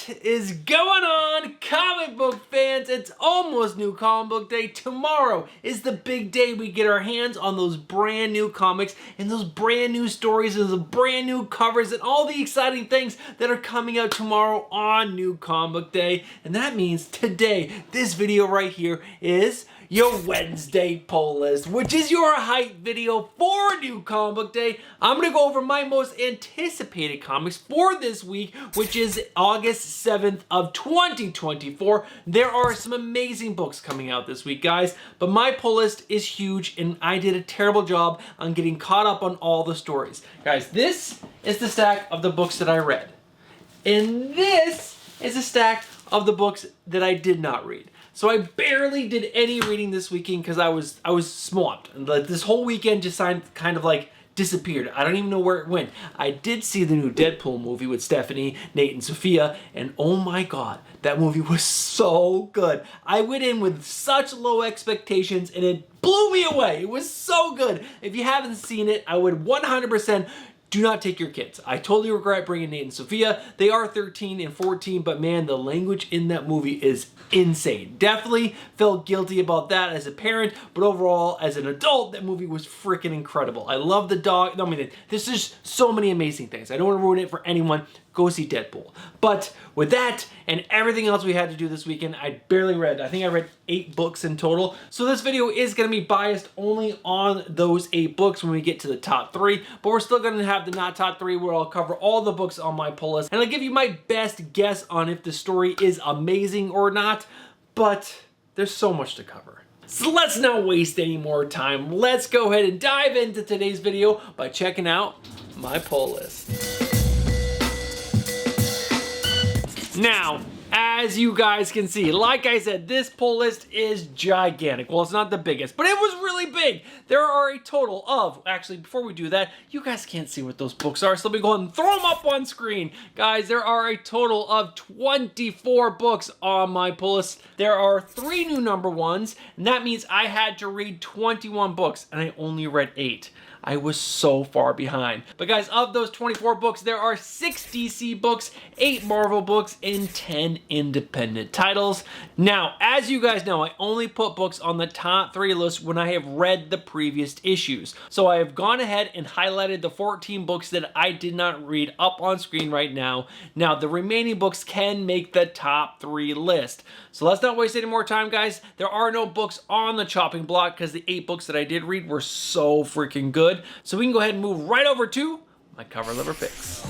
What is going on, comic book fans? It's almost New Comic Book Day. Tomorrow is the big day we get our hands on those brand new comics and those brand new stories and those brand new covers and all the exciting things that are coming out tomorrow on New Comic Book Day. And that means today, this video right here is your Wednesday pull list, which is your hype video for New Comic Book Day. I'm going to go over my most anticipated comics for this week, which is August 7th of 2024. There are some amazing books coming out this week, guys, but my pull list is huge and I did a terrible job on getting caught up on all the stories. Guys, this is the stack of the books that I read. And this is a stack of the books that I did not read. So I barely did any reading this weekend because I was swamped. And this whole weekend just kind of like disappeared. I don't even know where it went. I did see the new Deadpool movie with Stephanie, Nate, and Sophia, and oh my god, that movie was so good. I went in with such low expectations and it blew me away. It was so good. If you haven't seen it, I would 100% do not take your kids. I totally regret bringing Nate and Sophia. They are 13 and 14, but man, the language in that movie is insane. Definitely felt guilty about that as a parent, but overall, as an adult, that movie was freaking incredible. I love the dog. I mean, there's just so many amazing things. I don't want to ruin it for anyone. Go see Deadpool. But with that and everything else we had to do this weekend, I barely read. I think I read 8 books in total. So this video is going to be biased only on those 8 books when we get to the top 3. But we're still going to have the not top 3 where I'll cover all the books on my pull list. And I'll give you my best guess on if the story is amazing or not. But there's so much to cover. So let's not waste any more time. Let's go ahead and dive into today's video by checking out my pull list. Now, as you guys can see, like I said, this pull list is gigantic. Well, it's not the biggest, but it was really big. There are a total of, actually, before we do that, you guys can't see what those books are, so let me go ahead and throw them up on screen. Guys, there are a total of 24 books on my pull list. There are 3 new number ones, and that means I had to read 21 books, and I only read 8. I was so far behind. But guys, of those 24 books, there are 6 DC books, 8 Marvel books, and 10 independent titles. Now, as you guys know, I only put books on the top 3 list when I have read the previous issues. So I have gone ahead and highlighted the 14 books that I did not read up on screen right now. Now, the remaining books can make the top 3 list. So let's not waste any more time, guys. There are no books on the chopping block because the 8 books that I did read were so freaking good. So we can go ahead and move right over to my cover lever picks.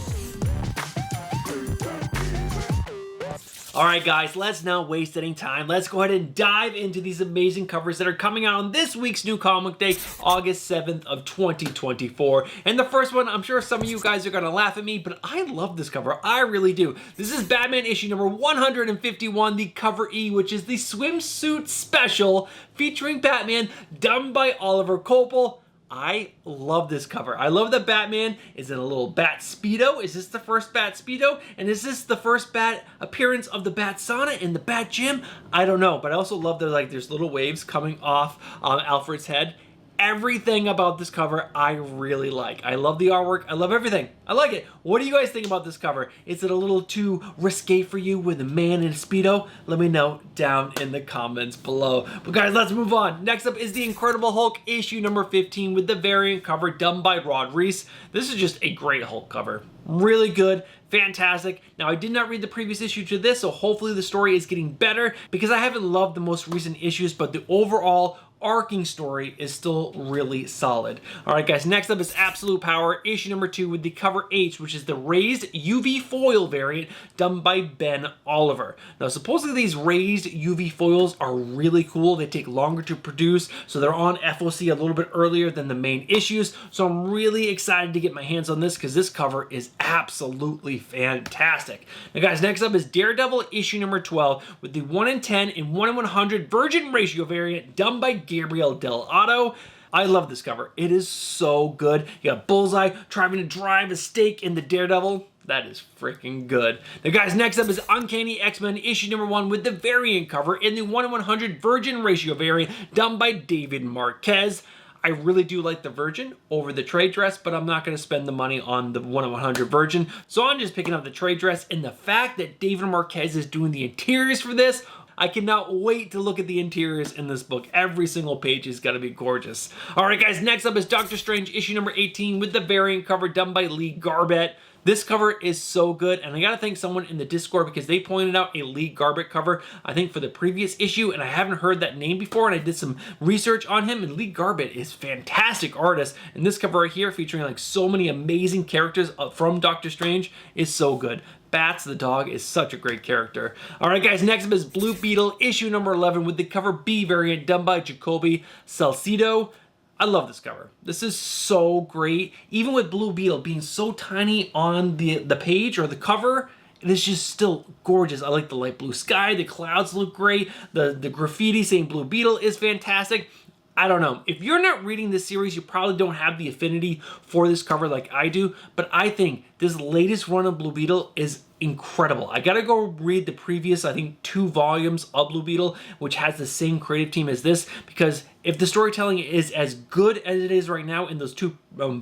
All right, guys, let's not waste any time. Let's go ahead and dive into these amazing covers that are coming out on this week's New Comic Day, August 7th of 2024. And the first one, I'm sure some of you guys are gonna laugh at me, but I love this cover. I really do. This is Batman issue number 151, the cover E, which is the swimsuit special featuring Batman, done by Oliver Coipel. I love this cover. I love that Batman is in a little Bat Speedo. Is this the first Bat Speedo? And is this the first Bat appearance of the Bat Sauna in the Bat Gym? I don't know, but I also love that there's little waves coming off Alfred's head. Everything about this cover I really like. I love the artwork. I love everything. I like it. What do you guys think about this cover? Is it a little too risque for you with a man in a Speedo? Let me know down in the comments below. But guys, let's move on. Next up is the Incredible Hulk issue number 15 with the variant cover done by Rod Reis. This is just a great Hulk cover. Really good. Fantastic. Now, I did not read the previous issue to this, so hopefully the story is getting better because I haven't loved the most recent issues, but the overall arcing story is still really solid. All right, guys, next up is Absolute Power, issue number 2 with the cover H, which is the raised UV foil variant done by Ben Oliver. Now, supposedly these raised UV foils are really cool. They take longer to produce, so they're on FOC a little bit earlier than the main issues. So I'm really excited to get my hands on this because this cover is absolutely fantastic. Now, guys, next up is Daredevil issue number 12 with the 1 in 10 and 1 in 100 virgin ratio variant done by Gabriel Del Otto. I love this cover. It is so good. You got Bullseye trying to drive a stake in the Daredevil. That is freaking good. Now, guys, next up is Uncanny X-Men issue number 1 with the variant cover in the 1 in 100 virgin ratio variant done by David Marquez. I really do like the Virgin over the trade dress, but I'm not going to spend the money on the 1 of 100 Virgin. So I'm just picking up the trade dress, and the fact that David Marquez is doing the interiors for this, I cannot wait to look at the interiors in this book. Every single page is going to be gorgeous. All right, guys, next up is Doctor Strange issue number 18 with the variant cover done by Lee Garbett. This cover is so good, and I gotta thank someone in the Discord because they pointed out a Lee Garbett cover, I think for the previous issue, and I haven't heard that name before, and I did some research on him, and Lee Garbett is fantastic artist, and this cover right here featuring like so many amazing characters from Doctor Strange is so good. Bats the dog is such a great character. All right, guys, next up is Blue Beetle issue number 11 with the cover B variant done by Jacoby Salcido. I love this cover. This is so great. Even with Blue Beetle being so tiny on the page or the cover, it is just still gorgeous. I like the light blue sky. The clouds look great. The graffiti saying Blue Beetle is fantastic. I don't know. If you're not reading this series, you probably don't have the affinity for this cover like I do, but I think this latest run of Blue Beetle is incredible. I gotta go read the previous, I think, 2 volumes of Blue Beetle, which has the same creative team as this, because if the storytelling is as good as it is right now in those 2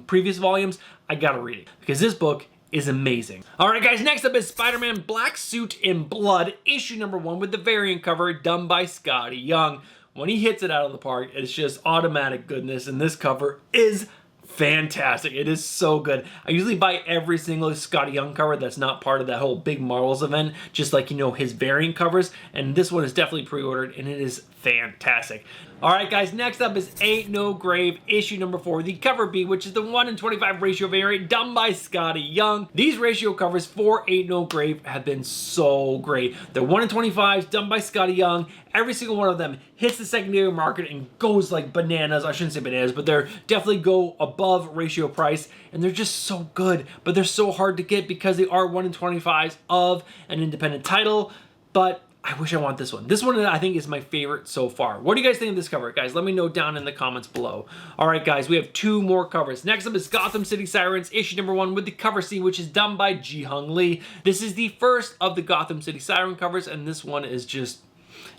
previous volumes, I gotta read it, because this book is amazing. All right, guys, next up is Spider-Man Black Suit in Blood, issue number 1 with the variant cover done by Scotty Young. When he hits it out of the park, it's just automatic goodness, and this cover is fantastic. It is so good. I usually buy every single Scotty Young cover that's not part of that whole big Marvels event, just like, you know, his variant covers, and this one is definitely pre-ordered, and it is fantastic. All right, guys, next up is Ain't No Grave, issue number 4, the cover B, which is the 1 in 25 ratio variant done by Scotty Young. These ratio covers for Ain't No Grave have been so great. They're 1 in 25s done by Scotty Young. Every single one of them hits the secondary market and goes like bananas. I shouldn't say bananas, but they're definitely go above ratio price, and they're just so good, but they're so hard to get because they are 1 in 25s of an independent title, but I wish I want this one. This one I think is my favorite so far. What do you guys think of this cover? Guys, let me know down in the comments below. All right, guys, we have 2 more covers. Next up is Gotham City Sirens, issue number 1 with the cover C, which is done by Ji-Hung Lee. This is the first of the Gotham City Siren covers, and this one is just,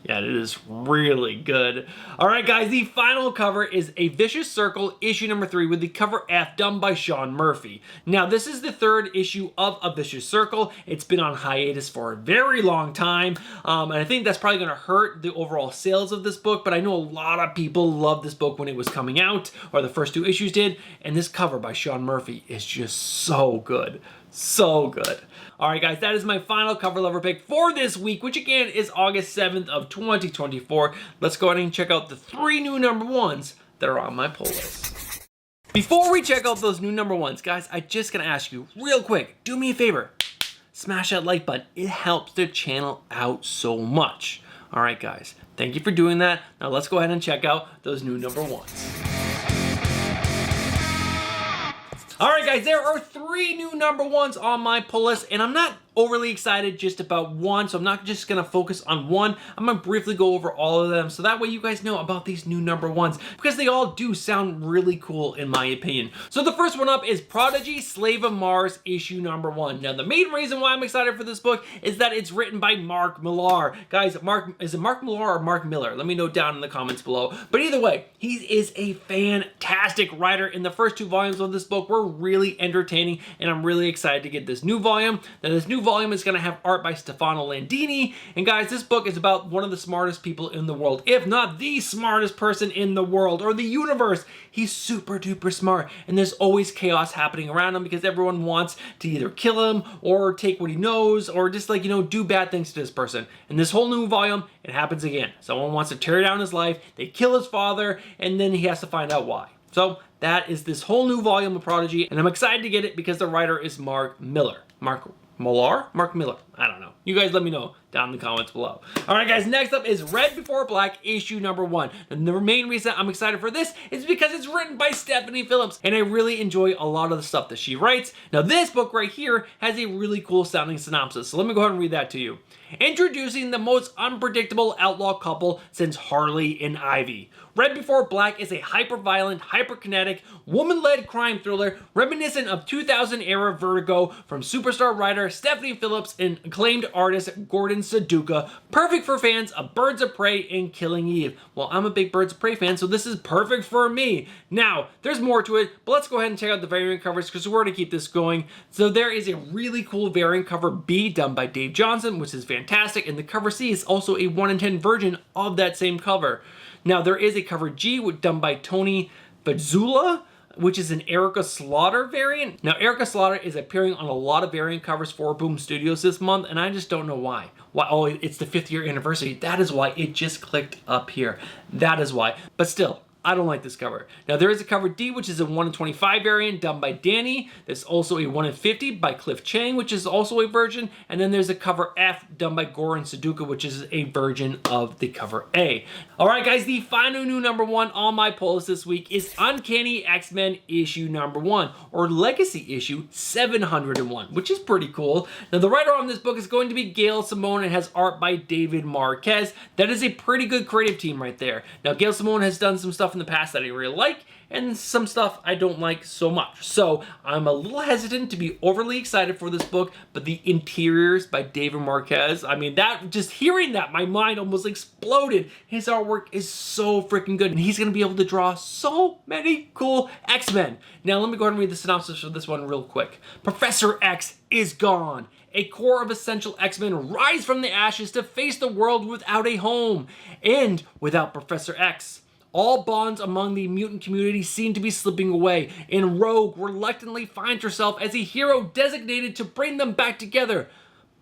yeah, it is really good. All right, guys, the final cover is A Vicious Circle, issue number 3, with the cover F done by Sean Murphy. Now, this is the 3rd issue of A Vicious Circle. It's been on hiatus for a very long time, and I think that's probably going to hurt the overall sales of this book, but I know a lot of people loved this book when it was coming out, or the first 2 issues did, and this cover by Sean Murphy is just so good. So good. All right, guys, that is my final cover lover pick for this week, which again is August 7th of 2024. Let's go ahead and check out the 3 new number 1s that are on my pull list. Before we check out those new number 1s, guys, I just gonna ask you real quick, do me a favor, smash that like button. It helps the channel out so much. All right, guys, thank you for doing that. Now let's go ahead and check out those new number 1s. All right, guys, there are 3 new number 1s on my pull list, and I'm not overly excited just about one, so I'm not just gonna focus on one. I'm gonna briefly go over all of them, so that way you guys know about these new number 1s, because they all do sound really cool in my opinion. So the first one up is Prodigy Slave of Mars issue number 1. Now the main reason why I'm excited for this book is that it's written by Mark Millar. Guys, is it Mark Millar or Mark Miller? Let me know down in the comments below. But either way, he is a fantastic writer, and the first 2 volumes of this book were really entertaining, and I'm really excited to get this new volume. Now this new volume is going to have art by Stefano Landini, and guys, this book is about one of the smartest people in the world, if not the smartest person in the world or the universe. He's super duper smart, and there's always chaos happening around him because everyone wants to either kill him or take what he knows or just, like, you know, do bad things to this person. In this whole new volume, it happens again. Someone wants to tear down his life, they kill his father, and then he has to find out why. So that is this whole new volume of Prodigy, and I'm excited to get it because the writer is Mark Miller. Mark Millar? Mark Miller. I don't know. You guys let me know down in the comments below. All right, guys, next up is Red Before Black, issue number 1. And the main reason I'm excited for this is because it's written by Stephanie Phillips, and I really enjoy a lot of the stuff that she writes. Now, this book right here has a really cool sounding synopsis, so let me go ahead and read that to you. Introducing the most unpredictable outlaw couple since Harley and Ivy. Red Before Black is a hyper-violent, hyper-kinetic, woman-led crime thriller reminiscent of 2000-era Vertigo from superstar writer Stephanie Phillips and acclaimed artist Gordon Sudoku, perfect for fans of Birds of Prey and Killing Eve. Well, I'm a big Birds of Prey fan, so this is perfect for me. Now, there's more to it, but let's go ahead and check out the variant covers because we're going to keep this going. So there is a really cool variant cover B done by Dave Johnson, which is fantastic, and the cover C is also a 1 in 10 version of that same cover. Now, there is a cover G done by Tony Fazzula, which is an Erica Slaughter variant. Now, Erica Slaughter is appearing on a lot of variant covers for Boom Studios this month, and I just don't know why. Oh, it's the 5th year anniversary. That is why it just clicked up here. That is why. But still, I don't like this cover. Now, there is a cover D, which is a 1 in 25 variant done by Danny. There's also a 1 in 50 by Cliff Chang, which is also a version. And then there's a cover F done by Goran Sudoku, which is a version of the cover A. All right, guys, the final new #1 on my pull list this week is Uncanny X-Men issue #1, or Legacy issue 701, which is pretty cool. Now, the writer on this book is going to be Gail Simone and has art by David Marquez. That is a pretty good creative team right there. Now, Gail Simone has done some stuff in the past that I really like, and some stuff I don't like so much. So I'm a little hesitant to be overly excited for this book, but the interiors by David Marquez, I mean, that just hearing that, my mind almost exploded. His artwork is so freaking good, and he's gonna be able to draw so many cool X-Men. Now let me go ahead and read the synopsis for this one real quick. Professor X is gone. A core of essential X-Men rise from the ashes to face the world without a home and without Professor X. All bonds among the mutant community seem to be slipping away, and Rogue reluctantly finds herself as a hero designated to bring them back together.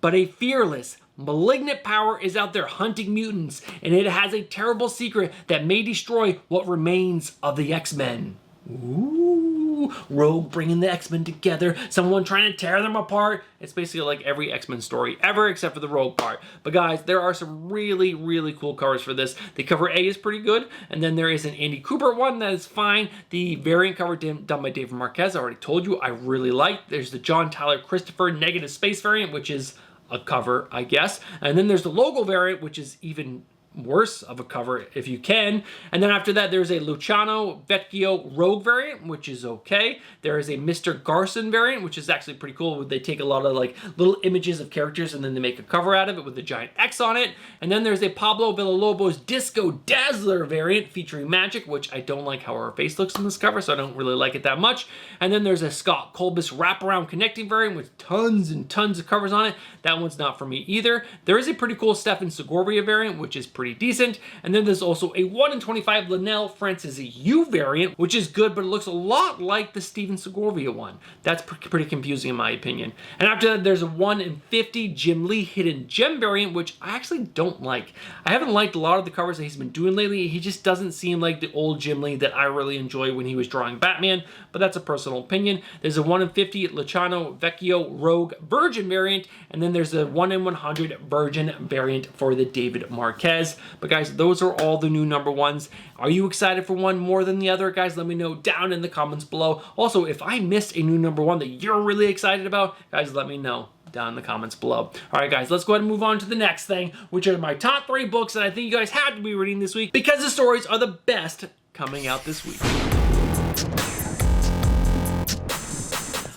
But a fearless, malignant power is out there hunting mutants, and it has a terrible secret that may destroy what remains of the X-Men. Ooh, Rogue bringing the X-Men together, someone trying to tear them apart. It's basically like every X-Men story ever except for the Rogue part. But guys, there are some really, really cool covers for this. The cover A is pretty good, and then there is an Andy Cooper one that is fine. The variant cover done by David Marquez, I already told you, I really like. There's the John Tyler Christopher Negative Space variant, which is a cover, I guess. And then there's the logo variant, which is even worse of a cover if you can. And then after that, there's a Luciano Vecchio Rogue variant, which is okay. There is a Mr. Garson variant, which is actually pretty cool. They take a lot of like little images of characters and then they make a cover out of it with a giant X on it. And then there's a Pablo Villalobos Disco Dazzler variant featuring Magic, which I don't like how her face looks in this cover, so I don't really like it that much. And then there's a Scott Colbus Wraparound Connecting variant with tons and tons of covers on it. That one's not for me either. There is a pretty cool Stefan Segovia variant, which is pretty decent. And then there's also a 1 in 25 Linnell Francis Yu variant, which is good, but it looks a lot like the Steven Segovia one. That's pretty confusing in my opinion. And after that, there's a 1 in 50 Jim Lee Hidden Gem variant, which I actually don't like. I haven't liked a lot of the covers that he's been doing lately. He just doesn't seem like the old Jim Lee that I really enjoy when he was drawing Batman, but that's a personal opinion. There's a 1 in 50 Luciano Vecchio Rogue Virgin variant, and then there's a 1 in 100 Virgin variant for the David Marquez. But guys, those are all the new #1s. Are you excited for one more than the other? Guys, let me know down in the comments below. Also, if I missed a new #1 that you're really excited about, guys, let me know down in the comments below. All right, guys, let's go ahead and move on to the next thing, which are my top 3 books that I think you guys have to be reading this week because the stories are the best coming out this week.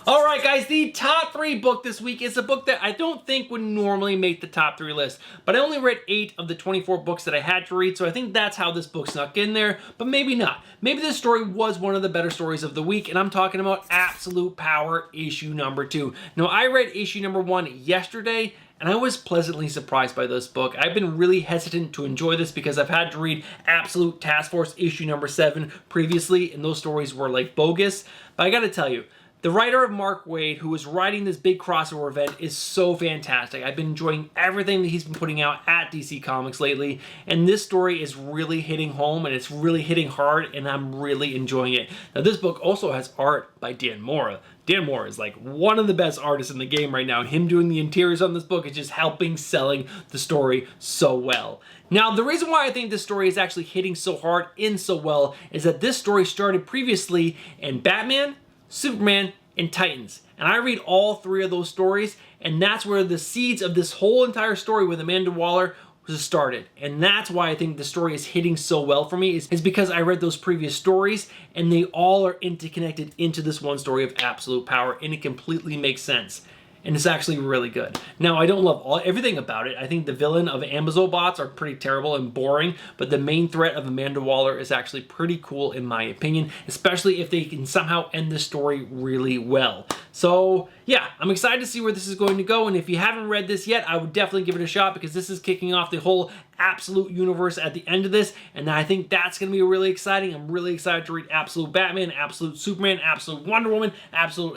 All right, guys, the top 3 book this week is a book that I don't think would normally make the top 3 list, but I only read 8 of the 24 books that I had to read, so I think that's how this book snuck in there, but maybe not. Maybe this story was one of the better stories of the week, and I'm talking about Absolute Power issue #2. Now, I read issue #1 yesterday, and I was pleasantly surprised by this book. I've been really hesitant to enjoy this because I've had to read Absolute Task Force issue #7 previously, and those stories were like bogus, but I gotta tell you, the writer of Mark Waid, who is writing this big crossover event, is so fantastic. I've been enjoying everything that he's been putting out at DC Comics lately, and this story is really hitting home, and it's really hitting hard, and I'm really enjoying it. Now, this book also has art by Dan Mora. Dan Mora is like one of the best artists in the game right now, and him doing the interiors on this book is just helping selling the story so well. Now, the reason why I think this story is actually hitting so hard and so well is that this story started previously in Batman, Superman, and Titans. And I read all 3 of those stories, and that's where the seeds of this whole entire story with Amanda Waller was started. And that's why I think the story is hitting so well for me, is because I read those previous stories, and they all are interconnected into this one story of Absolute Power, and it completely makes sense. and it's actually really good. Now, I don't love everything about it. I think the villain of Amazobots are pretty terrible and boring, but the main threat of Amanda Waller is actually pretty cool in my opinion, especially if they can somehow end the story really well. So yeah, I'm excited to see where this is going to go, and if you haven't read this yet, I would definitely give it a shot because this is kicking off the whole Absolute universe at the end of this, and I think that's going to be really exciting. I'm really excited to read Absolute Batman, Absolute Superman, Absolute Wonder Woman, Absolute.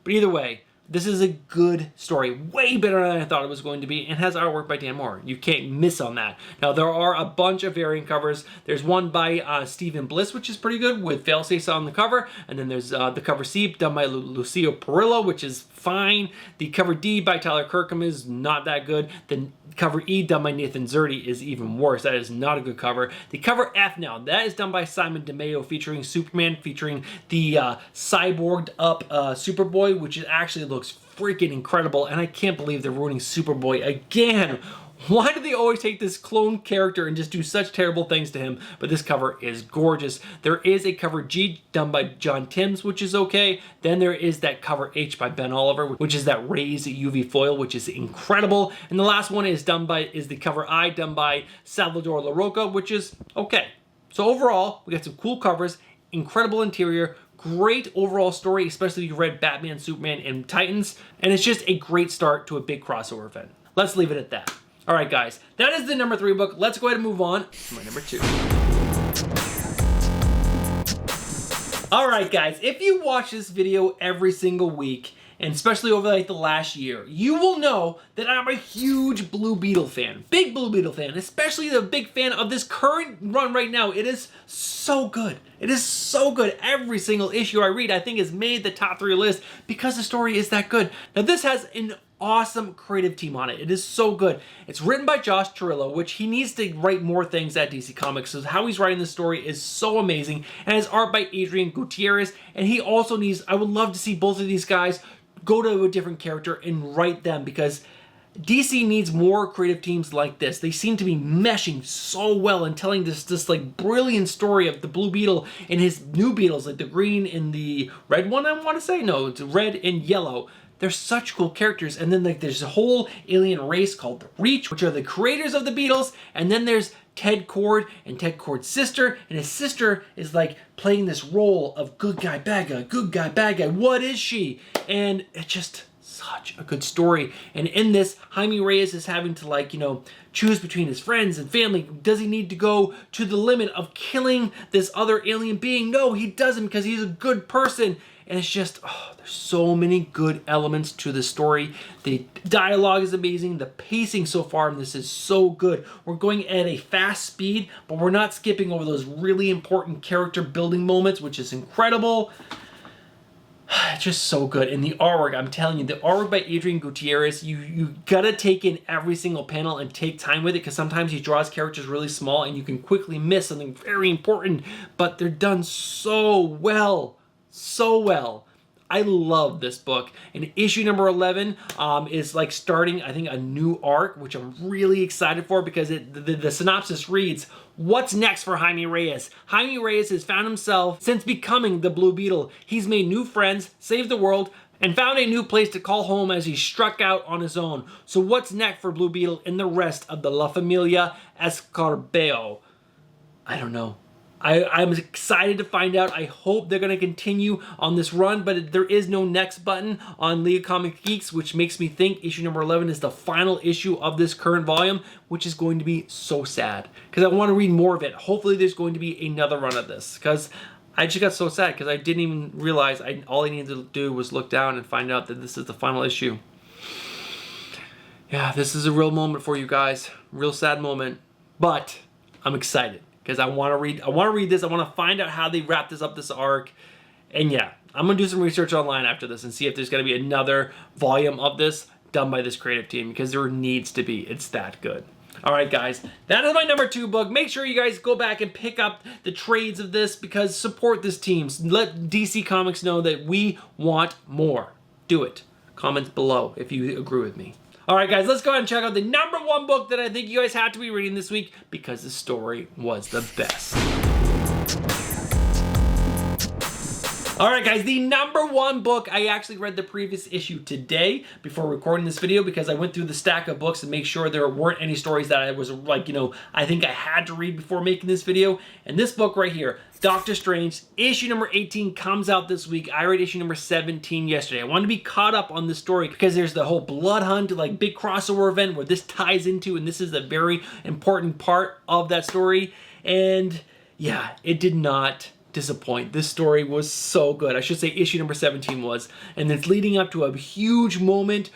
But either way, this is a good story, way better than I thought it was going to be, and has artwork by Dan Moore. You can't miss on that. Now, there are a bunch of variant covers. There's one by Stephen Bliss, which is pretty good, with Failsafe on the cover, and then there's the cover C done by Lucio Perillo, which is fine. The cover D by Tyler Kirkham is not that good. The cover E done by Nathan Zerdy is even worse. That is not a good cover. The cover F now, that is done by Simon DeMeo, featuring Superman, featuring the cyborged up Superboy, which actually looks freaking incredible, and I can't believe they're ruining Superboy again. Why do they always take this clone character and just do such terrible things to him? But this cover is gorgeous. There is a cover G done by John Timms, which is okay. Then there is that cover H by Ben Oliver, which is that raised UV foil, which is incredible. And the last one is the cover I done by Salvador LaRocca, which is okay. So overall, we got some cool covers, incredible interior, great overall story, especially if you read Batman, Superman, and Titans, and it's just a great start to a big crossover event. Let's leave it at that. All right, guys, that is the number 3 book. Let's go ahead and move on to my number 2. All right, guys, if you watch this video every single week, and especially over like the last year, you will know that I'm a huge Blue Beetle fan. Big Blue Beetle fan, especially the big fan of this current run right now. It is so good. It is so good. Every single issue I read, I think, has made the top 3 list because the story is that good. Now, this has an awesome creative team on it. It is so good. It's written by Josh Chirillo, which he needs to write more things at DC Comics. So how he's writing this story is so amazing. And his art by Adrian Gutierrez. And he also needs, I would love to see both of these guys go to a different character and write them, because DC needs more creative teams like this. They seem to be meshing so well and telling this like brilliant story of the Blue Beetle and his new Beetles, like the green and the red one, I want to say. No, it's red and yellow. They're such cool characters. And then like there's a whole alien race called the Reach, which are the creators of the Beatles. And then there's Ted Kord and Ted Kord's sister. And his sister is like playing this role of good guy, bad guy, good guy, bad guy. What is she? And it's just such a good story. And in this, Jaime Reyes is having to, like, you know, choose between his friends and family. Does he need to go to the limit of killing this other alien being? No, he doesn't, because he's a good person. And it's just, oh, there's so many good elements to the story. The dialogue is amazing. The pacing so far in this is so good. We're going at a fast speed, but we're not skipping over those really important character building moments, which is incredible. It's just so good. And the artwork, I'm telling you, the artwork by Adrian Gutierrez, you gotta take in every single panel and take time with it, because sometimes he draws characters really small and you can quickly miss something very important, but they're done so well. So well. I love this book. And issue number 11 is like starting, I think, a new arc, which I'm really excited for, because the synopsis reads, what's next for Jaime Reyes? Jaime Reyes has found himself since becoming the Blue Beetle. He's made new friends, saved the world, and found a new place to call home as he struck out on his own. So what's next for Blue Beetle and the rest of the La Familia Escarbeo? I don't know. I'm excited to find out. I hope they're going to continue on this run, but there is no next button on League of Comic Geeks, which makes me think issue number 11 is the final issue of this current volume, which is going to be so sad, because I want to read more of it. Hopefully there's going to be another run of this, because I just got so sad, because I didn't even realize all I needed to do was look down and find out that this is the final issue. Yeah, this is a real moment for you guys. Real sad moment, but I'm excited, because I want to read this. I want to find out how they wrap this up, this arc. And yeah, I'm going to do some research online after this and see if there's going to be another volume of this done by this creative team, because there needs to be. It's that good. All right, guys, that is my number 2 book. Make sure you guys go back and pick up the trades of this, because support this team. Let DC Comics know that we want more. Do it. Comments below if you agree with me. All right, guys, let's go ahead and check out the number 1 book that I think you guys have to be reading this week, because the story was the best. All right, guys, the #1 book, I actually read the previous issue today before recording this video because I went through the stack of books and make sure there weren't any stories that I was like, I think I had to read before making this video. And this book right here, Doctor Strange, issue number 18 comes out this week. I read issue number 17 yesterday. I wanted to be caught up on this story because there's the whole Blood Hunt, like big crossover event where this ties into, and this is a very important part of that story. And yeah, it did not disappoint. This story was so good. I should say issue number 17 was. And it's leading up to a huge moment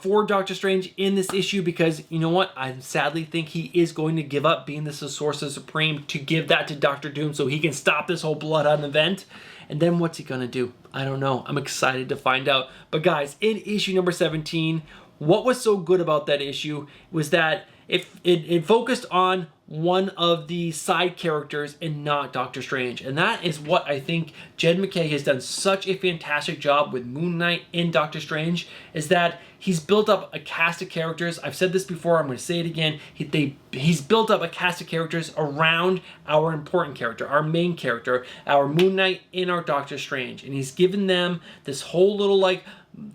for Doctor Strange in this issue because, you know what? I sadly think he is going to give up being the Sorcerer Supreme to give that to Doctor Doom so he can stop this whole Blood Hunt event. And then what's he gonna do? I don't know. I'm excited to find out. But guys, in issue number 17, what was so good about that issue was that it focused on one of the side characters and not Doctor Strange. And that is what I think Jed MacKay has done such a fantastic job with Moon Knight in Doctor Strange, is that he's built up a cast of characters. I've said this before, I'm going to say it again. He's built up a cast of characters around our important character, our main character, our Moon Knight in our Doctor Strange. And he's given them this whole little like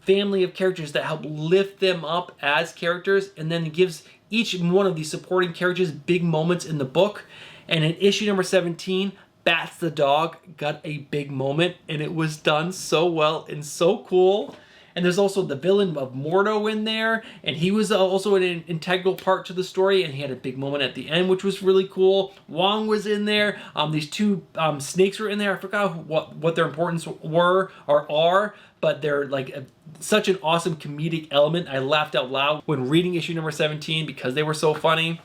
family of characters that help lift them up as characters, and then he gives each one of these supporting characters big moments in the book. And in issue number 17, Bats the dog got a big moment, and it was done so well and so cool. And there's also the villain of Mordo in there, and he was also an integral part to the story, and he had a big moment at the end, which was really cool. Wong was in there. These two snakes were in there. I forgot what their importance were or are, but they're like such an awesome comedic element. I laughed out loud when reading issue number 17 because they were so funny.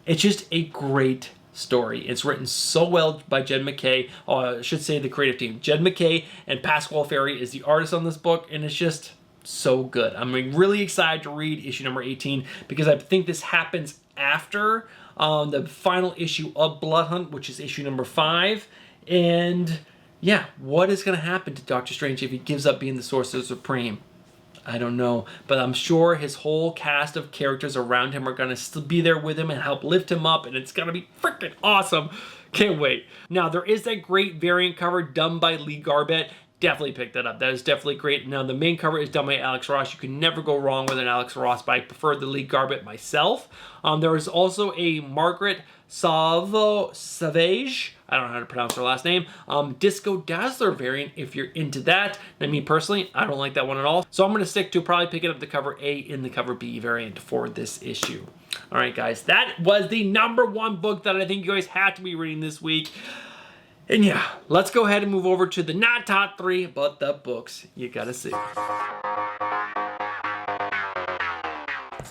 It's just a great story. It's written so well by Jed MacKay. I should say the creative team. Jed MacKay and Pasquale Ferry is the artist on this book, and it's just so good. I'm really excited to read issue number 18 because I think this happens after the final issue of Blood Hunt, which is issue number 5. And yeah, what is going to happen to Doctor Strange if he gives up being the Sorcerer Supreme? I don't know, but I'm sure his whole cast of characters around him are going to still be there with him and help lift him up, and it's going to be freaking awesome. Can't wait. Now, there is that great variant cover done by Lee Garbett. Definitely pick that up. That is definitely great. Now, the main cover is done by Alex Ross. You can never go wrong with an Alex Ross, but I prefer the Lee Garbett myself. There is also a Margaret Savage, I don't know how to pronounce her last name, Disco Dazzler variant if you're into that. And me personally, I don't like that one at all. So I'm going to stick to probably picking up the cover A in the cover B variant for this issue. All right, guys, that was the #1 book that I think you guys have to be reading this week. And yeah, let's go ahead and move over to the not top 3, but the books you gotta see.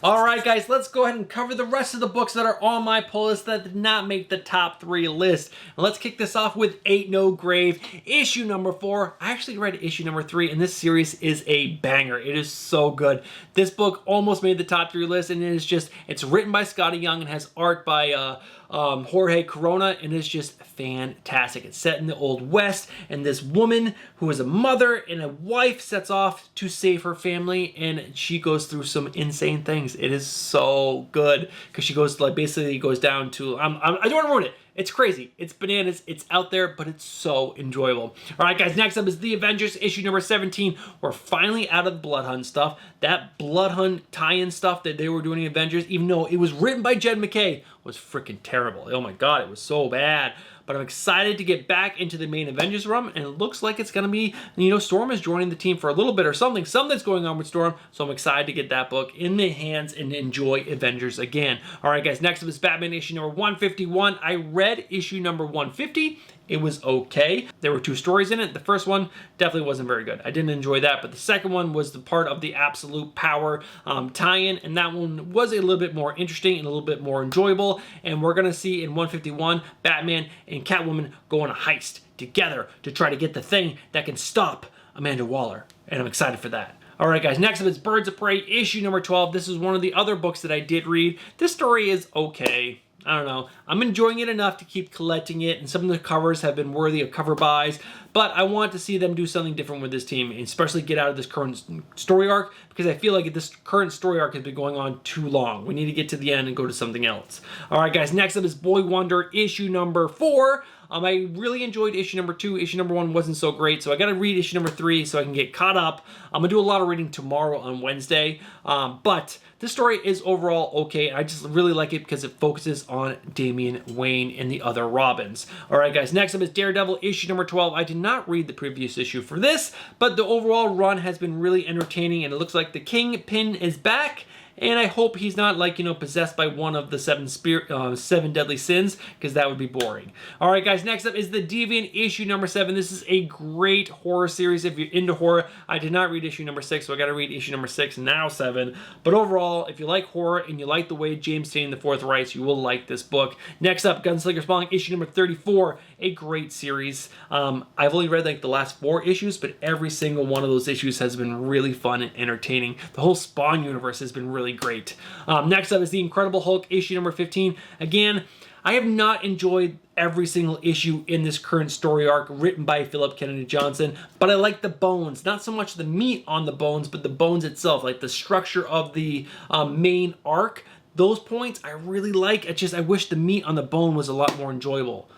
Alright guys, let's go ahead and cover the rest of the books that are on my pull list that did not make the top 3 list. And let's kick this off with Ain't No Grave, issue number 4. I actually read issue number 3, and this series is a banger. It is so good. This book almost made the top 3 list, and it's written by Scotty Young and has art by Jorge Corona, and it's just fantastic. It's set in the Old West, and this woman who is a mother and a wife sets off to save her family, and she goes through some insane things. It is so good because she goes basically goes down to I don't want to ruin it. It's crazy. It's bananas. It's out there, but it's so enjoyable. All right, guys, next up is The Avengers, issue number 17. We're finally out of the Blood Hunt stuff. That Blood Hunt tie-in stuff that they were doing in Avengers, even though it was written by Jed MacKay, was freaking terrible. Oh my God, it was so bad. But I'm excited to get back into the main Avengers run, and it looks like it's going to be, Storm is joining the team for a little bit or something. Something's going on with Storm, so I'm excited to get that book in the hands and enjoy Avengers again. All right, guys, next up is Batman issue number 151. I read issue number 150. It was okay. There were 2 stories in it. The first one definitely wasn't very good. I didn't enjoy that, but the second one was the part of the Absolute Power tie-in, and that one was a little bit more interesting and a little bit more enjoyable. And we're going to see in 151, Batman and Catwoman go on a heist together to try to get the thing that can stop Amanda Waller, and I'm excited for that. All right, guys, next up is Birds of Prey, issue number 12. This is one of the other books that I did read. This story is okay. I don't know. I'm enjoying it enough to keep collecting it, and some of the covers have been worthy of cover buys, but I want to see them do something different with this team, especially get out of this current story arc, because I feel like this current story arc has been going on too long. We need to get to the end and go to something else. All right, guys, next up is Boy Wonder, issue number 4. I really enjoyed issue number 2. Issue number 1 wasn't so great, so I got to read issue number 3 so I can get caught up. I'm going to do a lot of reading tomorrow on Wednesday, but this story is overall okay. I just really like it because it focuses on Damian Wayne and the other Robins. All right, guys, next up is Daredevil issue number 12. I did not read the previous issue for this, but the overall run has been really entertaining, and it looks like the Kingpin is back. And I hope he's not, like, you know, possessed by one of the seven deadly sins, because that would be boring. All right, guys, next up is The Deviant issue number 7. This is a great horror series if you're into horror. I did not read issue number 6, so I got to read issue number 6, now 7. But overall, if you like horror and you like the way James Tynion IV writes, you will like this book. Next up, Gunslinger Spawn issue number 34, a great series. I've only read, like, the last 4 issues, but every single one of those issues has been really fun and entertaining. The whole Spawn universe has been really great. Next up is The Incredible Hulk issue number 15. Again, I have not enjoyed every single issue in this current story arc written by Philip Kennedy Johnson, but I like the bones. Not so much the meat on the bones, but the bones itself, like the structure of the main arc. Those points I really like. I wish the meat on the bone was a lot more enjoyable.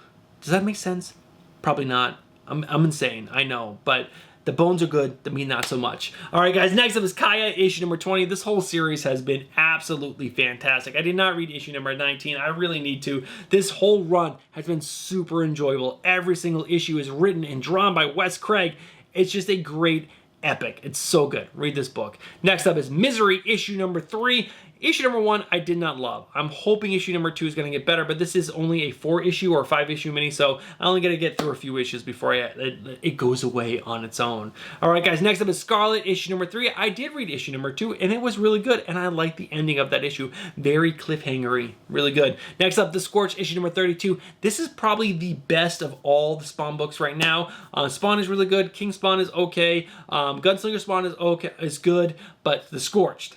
Does that make sense? Probably not. I'm insane, I know, but the bones are good, the meat not so much. All right, guys, next up is Kaya, issue number 20. This whole series has been absolutely fantastic. I did not read issue number 19. I really need to. This whole run has been super enjoyable. Every single issue is written and drawn by Wes Craig. It's just a great epic. It's so good. Read this book. Next up is Misery, issue number 3. Issue number 1, I did not love. I'm hoping issue number 2 is going to get better, but this is only a 4-issue or 5-issue mini, so I only got to get through a few issues before it goes away on its own. All right, guys, next up is Scarlet, issue number 3. I did read issue number 2, and it was really good, and I liked the ending of that issue. Very cliffhanger-y. Really good. Next up, The Scorch, issue number 32. This is probably the best of all the Spawn books right now. Spawn is really good. King Spawn is okay. Gunslinger Spawn is good, but The Scorch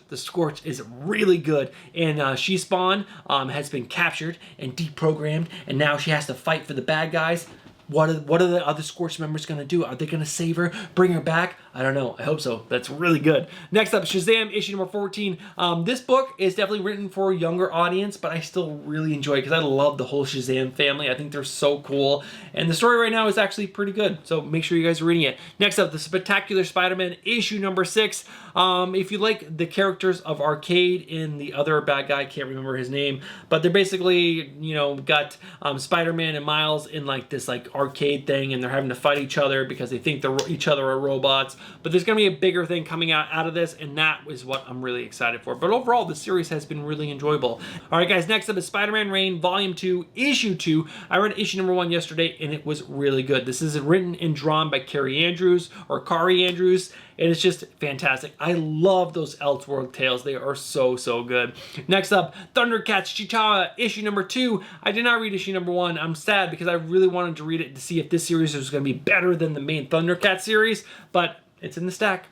is really good. And She-Spawn has been captured and deprogrammed, and now she has to fight for the bad guys. What are the other Scorch members going to do? Are they going to save her, bring her back? I don't know. I hope so. That's really good. Next up, Shazam, issue number 14. This book is definitely written for a younger audience, but I still really enjoy it because I love the whole Shazam family. I think they're so cool. And the story right now is actually pretty good, so make sure you guys are reading it. Next up, The Spectacular Spider-Man, issue number 6. If you like the characters of Arcade and the other bad guy, I can't remember his name, but they're basically, you know, got Spider-Man and Miles in like this like arcade thing, and they're having to fight each other because they think each other are robots. But there's going to be a bigger thing coming out of this, and that is what I'm really excited for. But overall, the series has been really enjoyable. All right, guys, next up is Spider-Man Reign, Volume 2, Issue 2. I read issue number 1 yesterday, and it was really good. This is written and drawn by Kari Andrews, and it's just fantastic. I love those Elseworld tales. They are so, so good. Next up, Thundercats Chitawa, issue number 2. I did not read issue number 1. I'm sad because I really wanted to read it to see if this series was going to be better than the main Thundercats series, but it's in the stack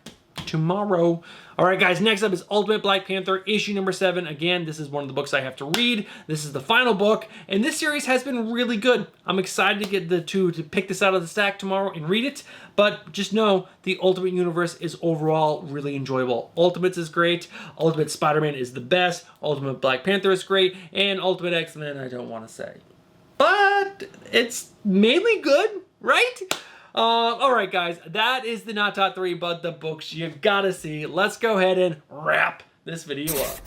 tomorrow. All right, guys, next up is Ultimate Black Panther, issue number 7. Again, this is one of the books I have to read. This is the final book, and this series has been really good. I'm excited to get to pick this out of the stack tomorrow and read it, but just know the Ultimate Universe is overall really enjoyable. Ultimates is great. Ultimate Spider-Man is the best. Ultimate Black Panther is great, and Ultimate X-Men, I don't want to say. But it's mainly good, right? All right, guys, that is the not top 3, but the books you've got to see. Let's go ahead and wrap this video up.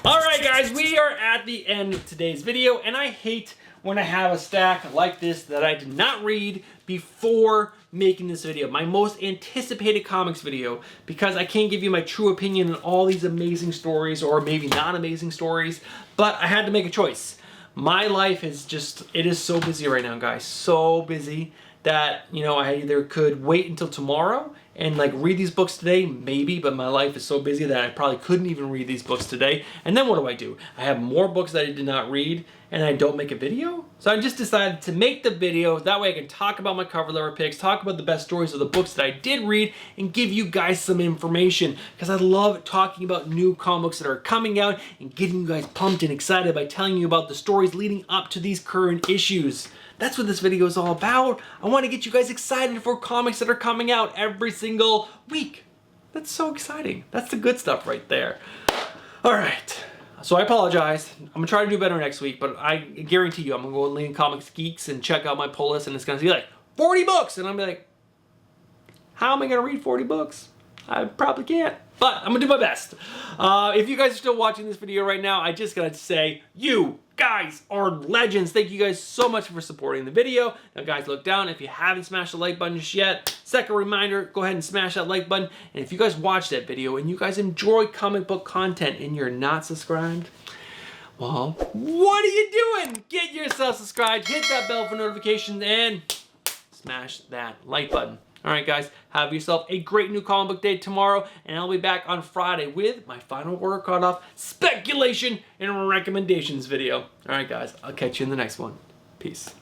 All right, guys, we are at the end of today's video, and I hate when I have a stack like this that I did not read before making this video, my most anticipated comics video, because I can't give you my true opinion on all these amazing stories, or maybe not amazing stories, but I had to make a choice. My life is it is so busy right now, guys, so busy that, you know, I either could wait until tomorrow and like read these books today, maybe, but my life is so busy that I probably couldn't even read these books today. And then what do? I have more books that I did not read, and I don't make a video? So I just decided to make the video, that way I can talk about my cover letter picks, talk about the best stories of the books that I did read, and give you guys some information, because I love talking about new comics that are coming out and getting you guys pumped and excited by telling you about the stories leading up to these current issues. That's what this video is all about. I want to get you guys excited for comics that are coming out every single week. That's so exciting. That's the good stuff right there. All right. So I apologize. I'm gonna try to do better next week, but I guarantee you I'm gonna go on Lean Comics Geeks and check out my pull list, and it's gonna be like 40 books, and I'm gonna be like, how am I gonna read 40 books? I probably can't, but I'm gonna do my best. If you guys are still watching this video right now, I just gotta say, you guys are legends. Thank you guys so much for supporting the video. Now guys, look down. If you haven't smashed the like button just yet, second reminder, go ahead and smash that like button. And if you guys watch that video and you guys enjoy comic book content and you're not subscribed, well, what are you doing? Get yourself subscribed, hit that bell for notifications, and smash that like button. All right, guys, have yourself a great new comic book day tomorrow, and I'll be back on Friday with my final word caught off speculation and recommendations video. All right, guys, I'll catch you in the next one. Peace.